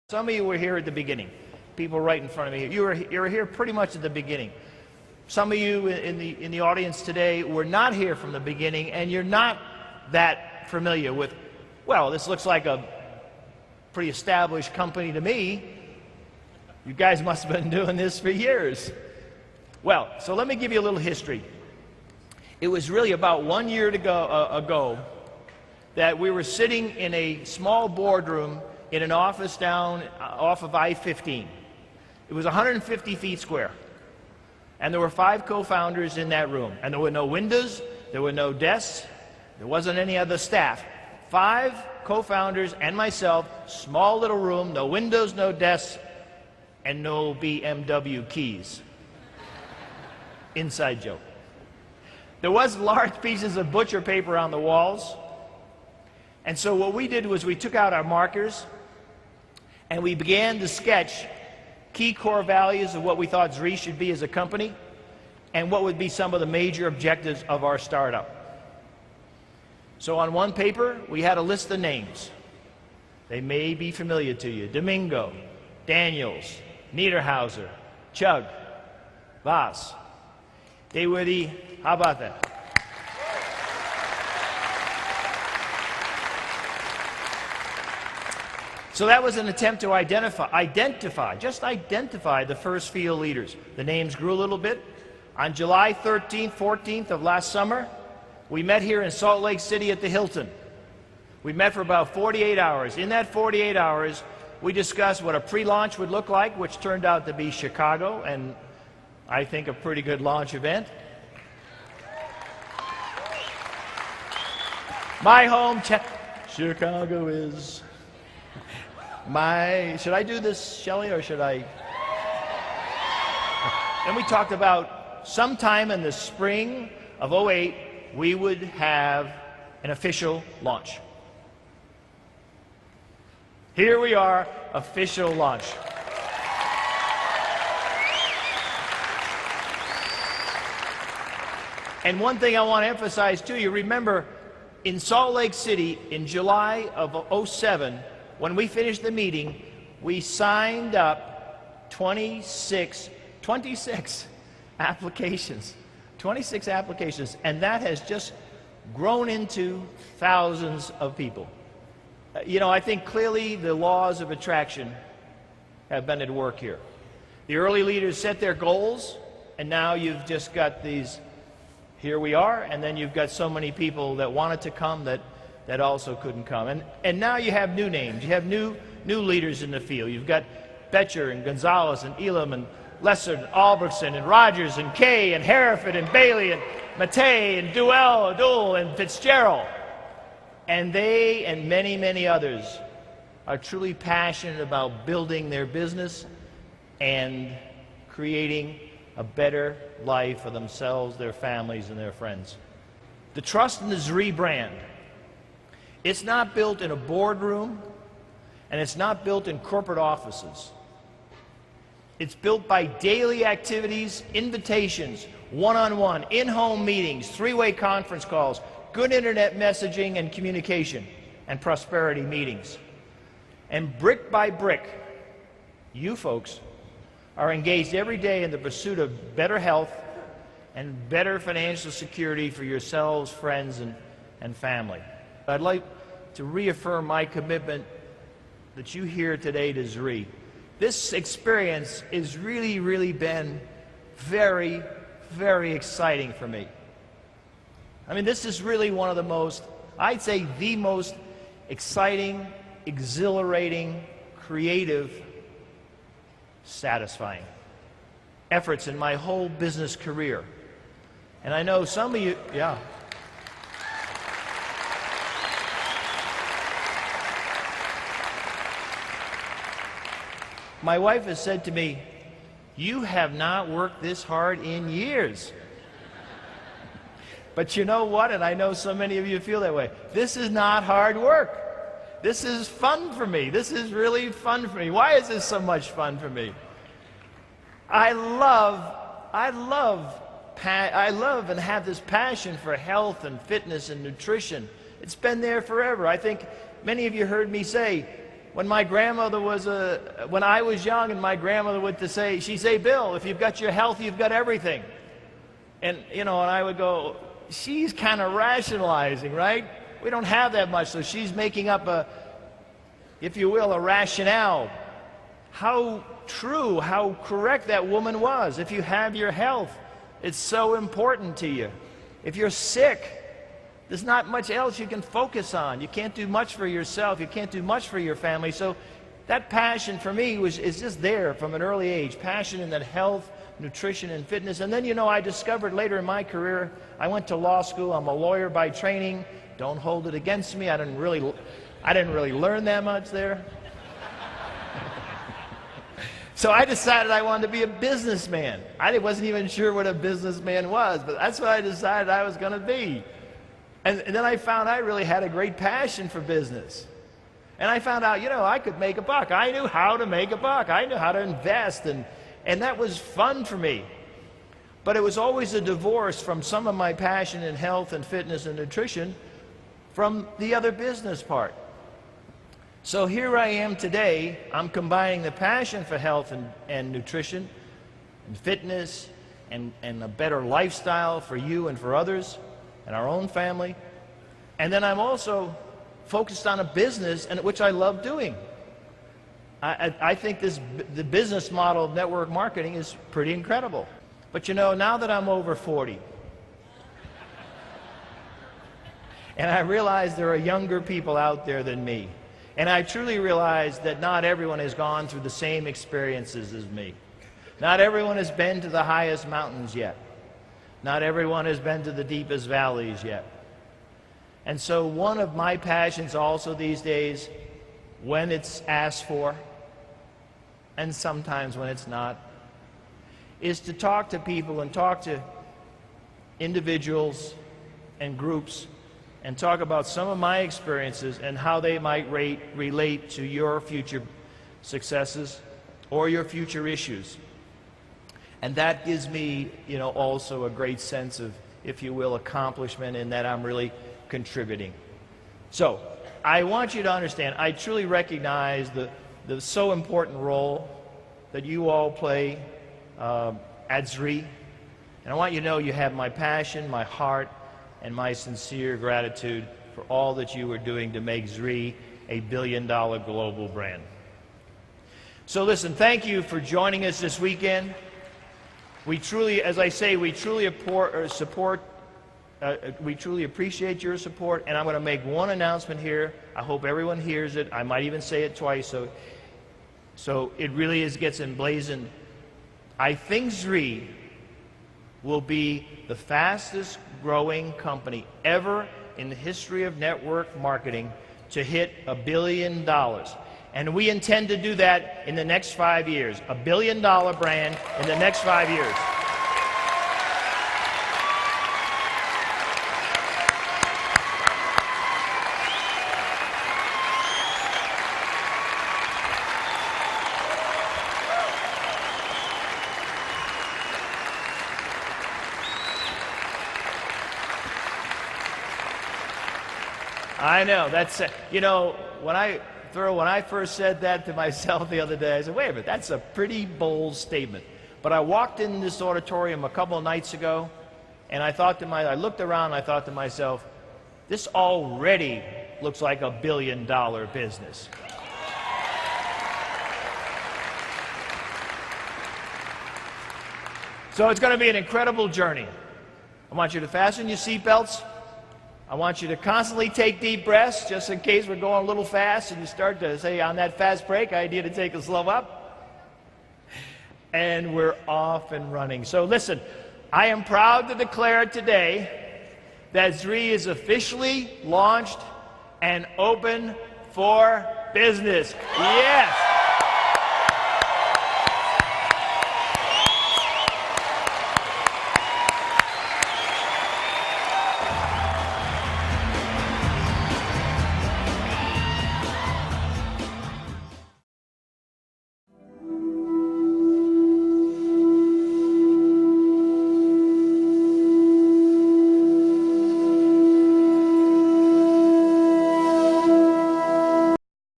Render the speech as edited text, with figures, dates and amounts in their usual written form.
Some of you were here at the beginning. People right in front of me. You were here pretty much at the beginning. Some of you in the audience today were not here from the beginning, and you're not that familiar with, well, this looks like a pretty established company to me. You guys must have been doing this for years. Well, so let me give you a little history. It was really about 1 year ago that we were sitting in a small boardroom in an office down off of I-15. It was 150 feet square. And there were 5 co-founders in that room. And there were no windows, there were no desks, there wasn't any other staff. 5 co-founders and myself, small little room, no windows, no desks, and no BMW keys. Inside joke. There was large pieces of butcher paper on the walls. And so what we did was we took out our markers and we began to sketch key core values of what we thought ZRII should be as a company and what would be some of the major objectives of our startup. So on one paper, we had a list of names. They may be familiar to you. Domingo, Daniels, Niederhauser, Chug, Voss. They were the, how about that? So that was an attempt to identify the first field leaders. The names grew a little bit. On July 13th, 14th of last summer, we met here in Salt Lake City at the Hilton. We met for about 48 hours. In that 48 hours, we discussed what a pre-launch would look like, which turned out to be Chicago, and I think a pretty good launch event. My hometown, Chicago is my, should I do this, Shelley, or should I? And we talked about sometime in the spring of '08, we would have an official launch. Here we are, official launch. And one thing I want to emphasize to you, remember, in Salt Lake City in July of '07, when we finished the meeting, we signed up 26 applications. 26 applications, and that has just grown into thousands of people. You know, I think clearly the laws of attraction have been at work here. The early leaders set their goals, and now you've just got these, here we are, and then you've got so many people that wanted to come that also couldn't come. And now you have new names. You have new leaders in the field. You've got Betcher and Gonzalez and Elam and Lesser and Albrechtsen and Rogers and Kay and Hereford and Bailey and Matei and Duell and Fitzgerald. And they and many, many others are truly passionate about building their business and creating a better life for themselves, their families, and their friends. The trust in the ZRII brand, it's not built in a boardroom, and it's not built in corporate offices. It's built by daily activities, invitations, one-on-one, in-home meetings, 3-way conference calls, good internet messaging and communication, and prosperity meetings. And brick by brick, you folks are engaged every day in the pursuit of better health and better financial security for yourselves, friends, and family. I'd like to reaffirm my commitment that you here today to ZRII. This experience has really been very, very exciting for me. I mean, this is really one of the most, I'd say the most exciting, exhilarating, creative, satisfying efforts in my whole business career. And I know some of you, yeah. My wife has said to me, "You have not worked this hard in years." But you know what? And I know so many of you feel that way. This is not hard work. This is fun for me. This is really fun for me. Why is this so much fun for me? I love and have this passion for health and fitness and nutrition. It's been there forever. I think many of you heard me say, when my grandmother was when I was young and my grandmother would say, she'd say, Bill, if you've got your health, you've got everything. And, and I would go, she's kind of rationalizing, right? We don't have that much, so she's making up if you will, a rationale. How true, how correct that woman was. If you have your health, it's so important to you. If you're sick, there's not much else you can focus on. You can't do much for yourself. You can't do much for your family. So that passion for me is just there from an early age. Passion in that health, nutrition, and fitness. And then, I discovered later in my career, I went to law school. I'm a lawyer by training. Don't hold it against me. I didn't really learn that much there. So I decided I wanted to be a businessman. I wasn't even sure what a businessman was, but that's what I decided I was going to be. And then I found I really had a great passion for business. And I found out, I could make a buck. I knew how to make a buck. I knew how to invest, and that was fun for me. But it was always a divorce from some of my passion in health and fitness and nutrition from the other business part. So here I am today. I'm combining the passion for health and nutrition and fitness and a better lifestyle for you and for others and our own family. And then I'm also focused on a business which I love doing. I think the business model of network marketing is pretty incredible. But now that I'm over 40, and I realize there are younger people out there than me, and I truly realize that not everyone has gone through the same experiences as me. Not everyone has been to the highest mountains yet. Not everyone has been to the deepest valleys yet. And so one of my passions also these days, when it's asked for, and sometimes when it's not, is to talk to people and talk to individuals and groups and talk about some of my experiences and how they might relate to your future successes or your future issues. And that gives me, also a great sense of, if you will, accomplishment in that I'm really contributing. So, I want you to understand, I truly recognize the so important role that you all play at ZRII. And I want you to know you have my passion, my heart, and my sincere gratitude for all that you are doing to make ZRII a billion-dollar global brand. So listen, thank you for joining us this weekend. We truly, as I say, we truly appreciate your support, and I'm going to make one announcement here. I hope everyone hears it. I might even say it twice, so it really gets emblazoned. I think ZRII will be the fastest growing company ever in the history of network marketing to hit $1 billion. And we intend to do that in the next 5 years. $1 billion brand in the next 5 years. I know, that's, when I first said that to myself the other day, I said, wait a minute, that's a pretty bold statement. But I walked in this auditorium a couple of nights ago, and I looked around and I thought to myself, this already looks like $1 billion business. So it's going to be an incredible journey. I want you to fasten your seatbelts. I want you to constantly take deep breaths, just in case we're going a little fast and you start to say on that fast break, I need to take a slow up. And we're off and running. So listen, I am proud to declare today that ZRII is officially launched and open for business. Yes!